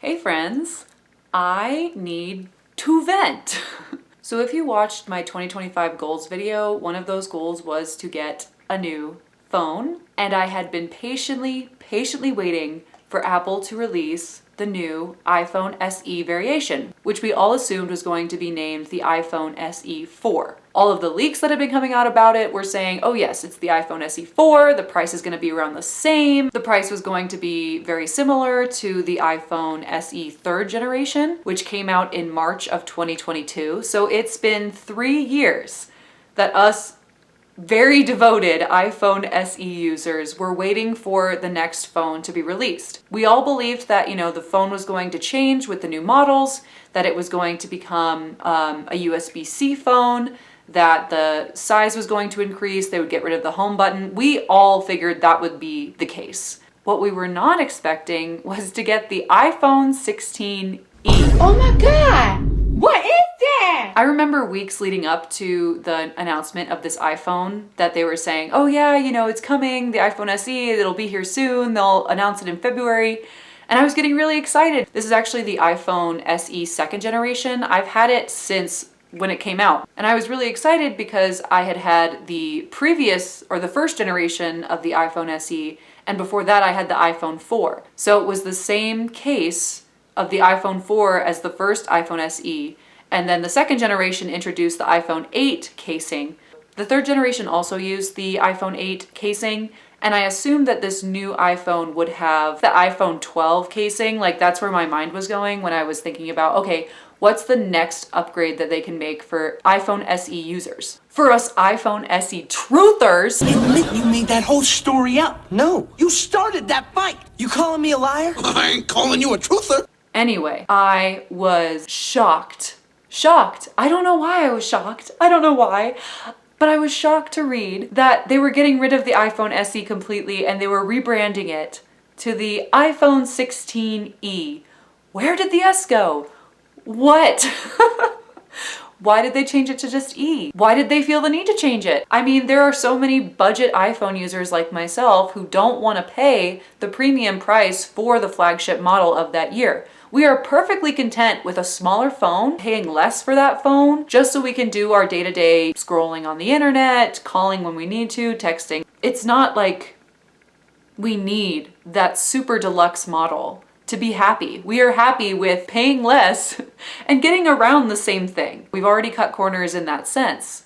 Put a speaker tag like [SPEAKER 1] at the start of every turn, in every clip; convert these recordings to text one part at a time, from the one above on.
[SPEAKER 1] Hey friends, I need to vent. So if you watched my 2025 goals video, one of those goals was to get a new phone, and I had been patiently waiting for Apple to release the new iPhone SE variation, which we all assumed was going to be named the iPhone SE 4. All of the leaks that have been coming out about it were saying, oh yes, it's the iPhone SE 4, the price is going to be around the same. The price was going to be very similar to the iPhone SE 3rd generation, which came out in March of 2022. So it's been 3 years that us very devoted iPhone SE users were waiting for the next phone to be released. We all believed that, the phone was going to change with the new models, that it was going to become a USB-C phone, that the size was going to increase, they would get rid of the home button. We all figured that would be the case. What we were not expecting was to get the iPhone 16e.
[SPEAKER 2] Oh my God! What is that?
[SPEAKER 1] I remember weeks leading up to the announcement of this iPhone that they were saying, oh yeah, it's coming, the iPhone SE, it'll be here soon, they'll announce it in February. And I was getting really excited. This is actually the iPhone SE 2nd generation. I've had it since when it came out. And I was really excited because I had had the previous, or the first generation of the iPhone SE, and before that I had the iPhone 4. So it was the same case of the iPhone 4 as the first iPhone SE, and then the second generation introduced the iPhone 8 casing. The third generation also used the iPhone 8 casing, and I assumed that this new iPhone would have the iPhone 12 casing. Like, that's where my mind was going when I was thinking about, okay, what's the next upgrade that they can make for iPhone SE users? For us iPhone SE truthers.
[SPEAKER 3] Admit you made that whole story up. No, you started that fight. You calling me a liar? I ain't calling you a truther.
[SPEAKER 1] Anyway, I was shocked. Shocked. I don't know why I was shocked. I don't know why. But I was shocked to read that they were getting rid of the iPhone SE completely and they were rebranding it to the iPhone 16e. Where did the S go? What? Why did they change it to just E? Why did they feel the need to change it? I mean, there are so many budget iPhone users like myself who don't want to pay the premium price for the flagship model of that year. We are perfectly content with a smaller phone, paying less for that phone, just so we can do our day-to-day scrolling on the internet, calling when we need to, texting. It's not like we need that super deluxe model to be happy. We are happy with paying less and getting around the same thing. We've already cut corners in that sense.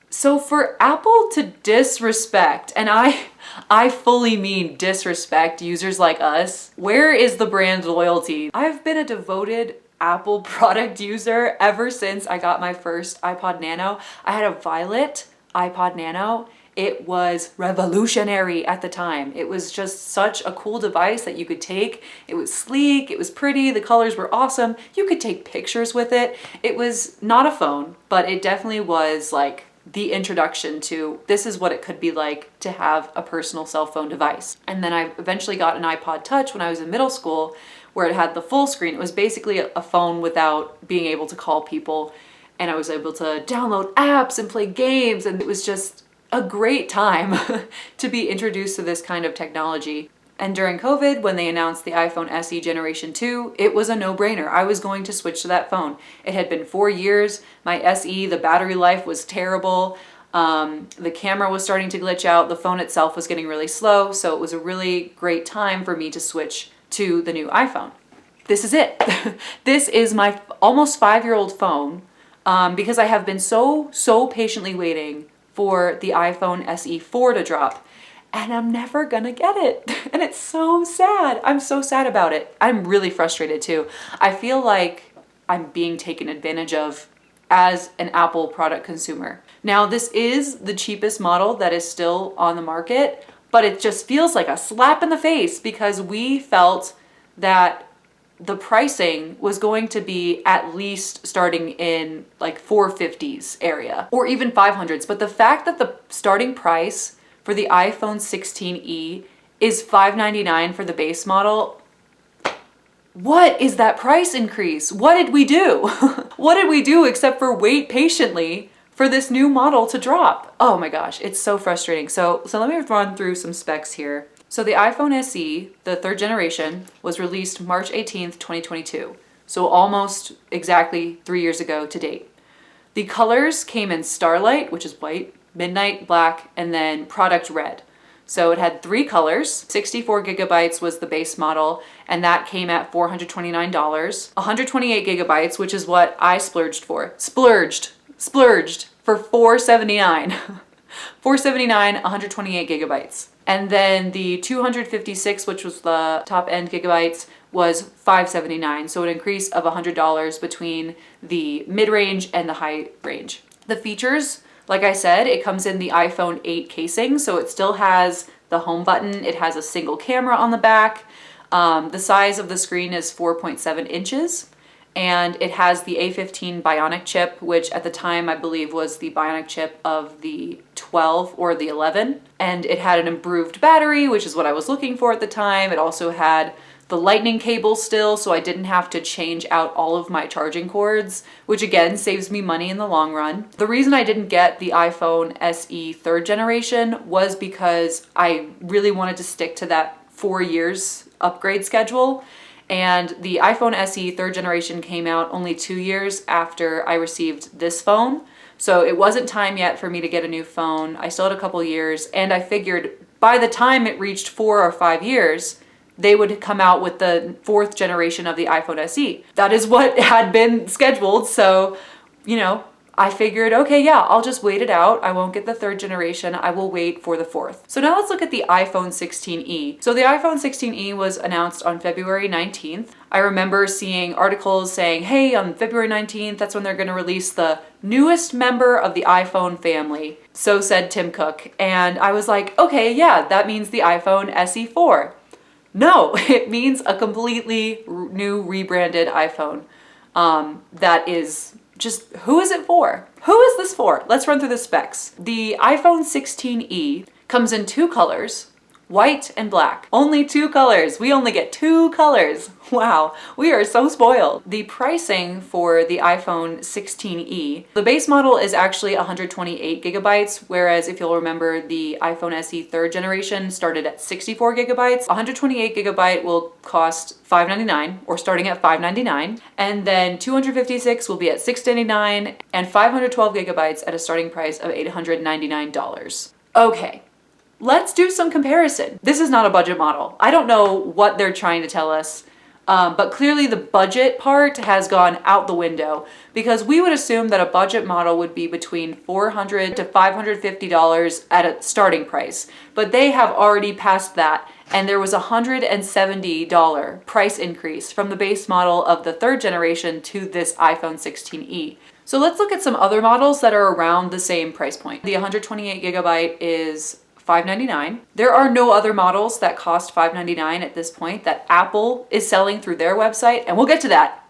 [SPEAKER 1] So for Apple to disrespect, and I fully mean disrespect users like us, where is the brand loyalty? I've been a devoted Apple product user ever since I got my first iPod Nano. I had a violet iPod Nano. It was revolutionary at the time. It was just such a cool device that you could take. It was sleek, it was pretty, the colors were awesome. You could take pictures with it. It was not a phone, but it definitely was like the introduction to this is what it could be like to have a personal cell phone device. And then I eventually got an iPod Touch when I was in middle school, where it had the full screen. It was basically a phone without being able to call people, and I was able to download apps and play games, and it was just a great time to be introduced to this kind of technology. And during COVID, when they announced the iPhone SE Generation 2, it was a no-brainer. I was going to switch to that phone. It had been 4 years. My SE, the battery life was terrible. The camera was starting to glitch out. The phone itself was getting really slow. So it was a really great time for me to switch to the new iPhone. This is it. This is my almost 5-year-old phone because I have been so patiently waiting for the iPhone SE 4 to drop. And I'm never gonna get it. And it's so sad. I'm so sad about it. I'm really frustrated too. I feel like I'm being taken advantage of as an Apple product consumer. Now, this is the cheapest model that is still on the market, but it just feels like a slap in the face because we felt that the pricing was going to be at least starting in like 450s area or even 500s. But the fact that the starting price for the iPhone 16e is $599 for the base model. What is that price increase? What did we do? What did we do except for wait patiently for this new model to drop? Oh my gosh, it's so frustrating. So let me run through some specs here. So the iPhone SE, the third generation, was released March 18th, 2022. So almost exactly 3 years ago to date. The colors came in Starlight, which is white, Midnight Black, and then Product Red. So it had 3 colors. 64 gigabytes was the base model, and that came at $429. 128 gigabytes, which is what I splurged for. Splurged for $479. $479, 128 gigabytes. And then the 256, which was the top end gigabytes, was $579. So an increase of $100 between the mid-range and the high range. The features, like I said, it comes in the iPhone 8 casing, so it still has the home button. It has a single camera on the back. The size of the screen is 4.7 inches. And it has the A15 Bionic chip, which at the time I believe was the Bionic chip of the 12 or the 11. And it had an improved battery, which is what I was looking for at the time. It also had the lightning cable still, so I didn't have to change out all of my charging cords, which again saves me money in the long run. The reason I didn't get the iPhone SE third generation was because I really wanted to stick to that 4 years upgrade schedule. And the iPhone SE third generation came out only 2 years after I received this phone. So it wasn't time yet for me to get a new phone. I still had a couple years, and I figured by the time it reached 4 or 5 years, they would come out with the 4th generation of the iPhone SE. That is what had been scheduled. So, you know, I figured, okay, yeah, I'll just wait it out. I won't get the 3rd generation. I will wait for the 4th. So now let's look at the iPhone 16e. So the iPhone 16e was announced on February 19th. I remember seeing articles saying, hey, on February 19th, that's when they're going to release the newest member of the iPhone family. So said Tim Cook. And I was like, okay, yeah, that means the iPhone SE4. No, it means a completely new rebranded iPhone. That is just, who is it for? Who is this for? Let's run through the specs. The iPhone 16e comes in 2 colors, white and black. Only 2 colors. We only get 2 colors. Wow, we are so spoiled. The pricing for the iPhone 16e, the base model is actually 128 gigabytes, whereas if you'll remember, the iPhone SE 3rd generation started at 64 gigabytes. 128 gigabyte will cost $599, or starting at $599, and then 256 will be at $699, and 512 gigabytes at a starting price of $899. Okay. Let's do some comparison. This is not a budget model. I don't know what they're trying to tell us, but clearly the budget part has gone out the window, because we would assume that a budget model would be between $400 to $550 at a starting price, but they have already passed that, and there was a $170 price increase from the base model of the 3rd generation to this iPhone 16e. So let's look at some other models that are around the same price point. The 128 gigabyte is $599. There are no other models that cost $599 at this point that Apple is selling through their website, and we'll get to that.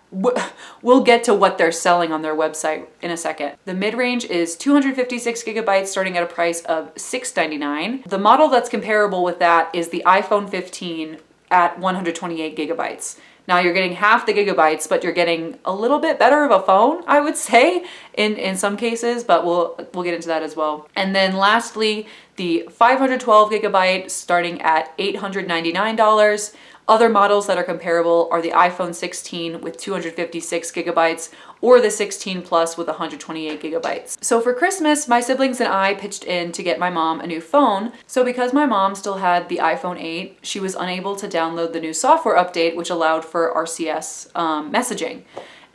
[SPEAKER 1] We'll get to what they're selling on their website in a second. The mid-range is 256 gigabytes starting at a price of $699. The model that's comparable with that is the iPhone 15 at 128 gigabytes. Now you're getting half the gigabytes, but you're getting a little bit better of a phone, I would say, in some cases, but we'll get into that as well. And then lastly, the 512 gigabyte starting at $899. Other models that are comparable are the iPhone 16 with 256 gigabytes or the 16 Plus with 128 gigabytes. So for Christmas, my siblings and I pitched in to get my mom a new phone. So because my mom still had the iPhone 8, she was unable to download the new software update, which allowed for RCS messaging.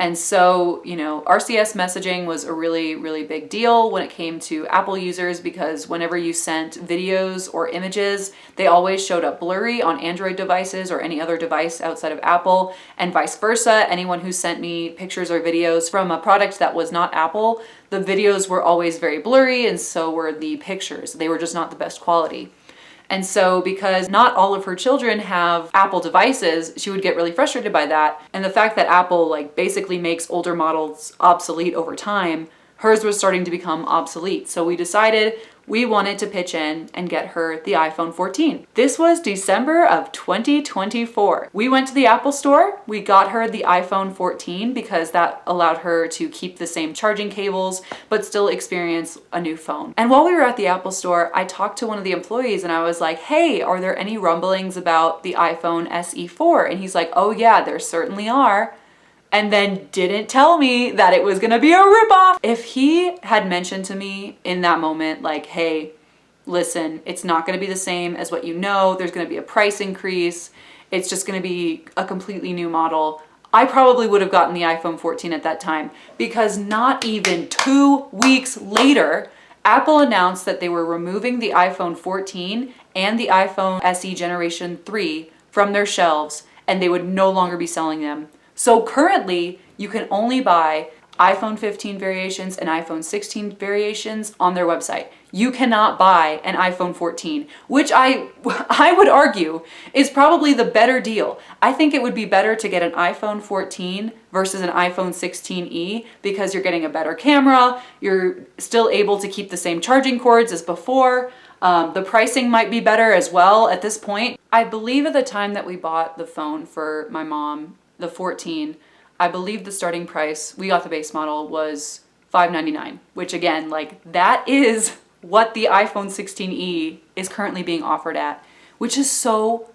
[SPEAKER 1] And so, you know, RCS messaging was a really, really big deal when it came to Apple users, because whenever you sent videos or images, they always showed up blurry on Android devices or any other device outside of Apple, and vice versa. Anyone who sent me pictures or videos from a product that was not Apple, the videos were always very blurry, and so were the pictures. They were just not the best quality. And so because not all of her children have Apple devices, she would get really frustrated by that. And the fact that Apple basically makes older models obsolete over time, hers was starting to become obsolete. So we decided we wanted to pitch in and get her the iPhone 14. This was December of 2024. We went to the Apple store, we got her the iPhone 14 because that allowed her to keep the same charging cables, but still experience a new phone. And while we were at the Apple store, I talked to one of the employees and I was like, hey, are there any rumblings about the iPhone SE4? And he's like, oh yeah, there certainly are. And then didn't tell me that it was gonna be a ripoff. If he had mentioned to me in that moment, like, hey, listen, it's not gonna be the same as what you know, there's gonna be a price increase, it's just gonna be a completely new model, I probably would have gotten the iPhone 14 at that time, because not even 2 weeks later, Apple announced that they were removing the iPhone 14 and the iPhone SE Generation 3 from their shelves, and they would no longer be selling them. So currently, you can only buy iPhone 15 variations and iPhone 16 variations on their website. You cannot buy an iPhone 14, which I would argue is probably the better deal. I think it would be better to get an iPhone 14 versus an iPhone 16e because you're getting a better camera, you're still able to keep the same charging cords as before. The pricing might be better as well at this point. I believe at the time that we bought the phone for my mom, the 14, I believe the starting price, we got the base model, was $599, which again, like that is what the iPhone 16e is currently being offered at, which is so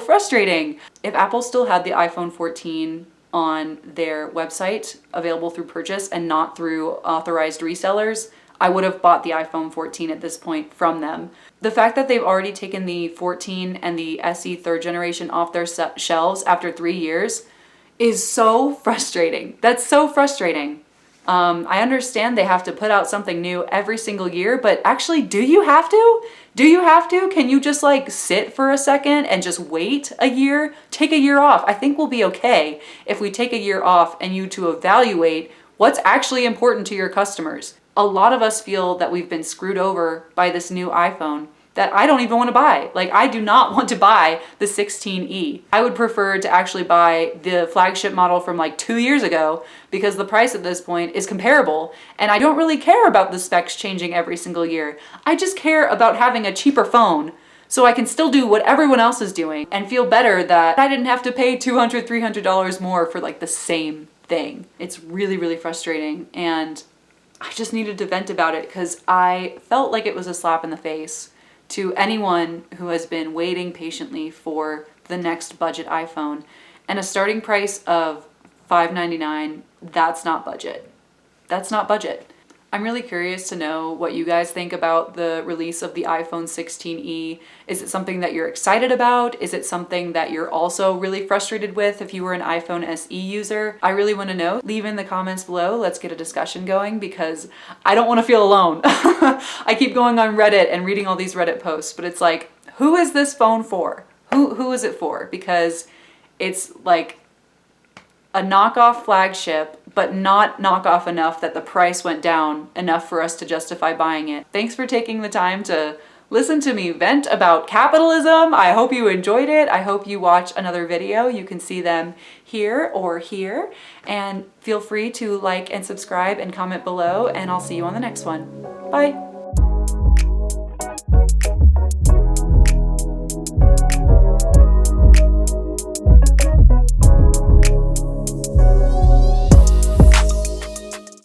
[SPEAKER 1] frustrating. If Apple still had the iPhone 14 on their website available through purchase and not through authorized resellers, I would have bought the iPhone 14 at this point from them. The fact that they've already taken the 14 and the SE third generation off their shelves after 3 years is so frustrating. That's so frustrating. I understand they have to put out something new every single year, but actually, do you have to? Do you have to? Can you just like sit for a second and just wait a year? Take a year off. I think we'll be okay if we take a year off and you to evaluate what's actually important to your customers. A lot of us feel that we've been screwed over by this new iPhone that I don't even want to buy. Like, I do not want to buy the 16e. I would prefer to actually buy the flagship model from like 2 years ago because the price at this point is comparable and I don't really care about the specs changing every single year. I just care about having a cheaper phone so I can still do what everyone else is doing and feel better that I didn't have to pay $200, $300 more for like the same thing. It's really frustrating and I just needed to vent about it because I felt like it was a slap in the face to anyone who has been waiting patiently for the next budget iPhone. And a starting price of $599, that's not budget. That's not budget. I'm really curious to know what you guys think about the release of the iPhone 16e. Is it something that you're excited about? Is it something that you're also really frustrated with if you were an iPhone SE user? I really want to know. Leave in the comments below. Let's get a discussion going because I don't want to feel alone. I keep going on Reddit and reading all these Reddit posts, but it's like, who is this phone for? Who is it for? Because it's like a knockoff flagship, but not knockoff enough that the price went down enough for us to justify buying it. Thanks for taking the time to listen to me vent about capitalism. I hope you enjoyed it. I hope you watch another video. You can see them here or here. And feel free to like and subscribe and comment below, and I'll see you on the next one. Bye.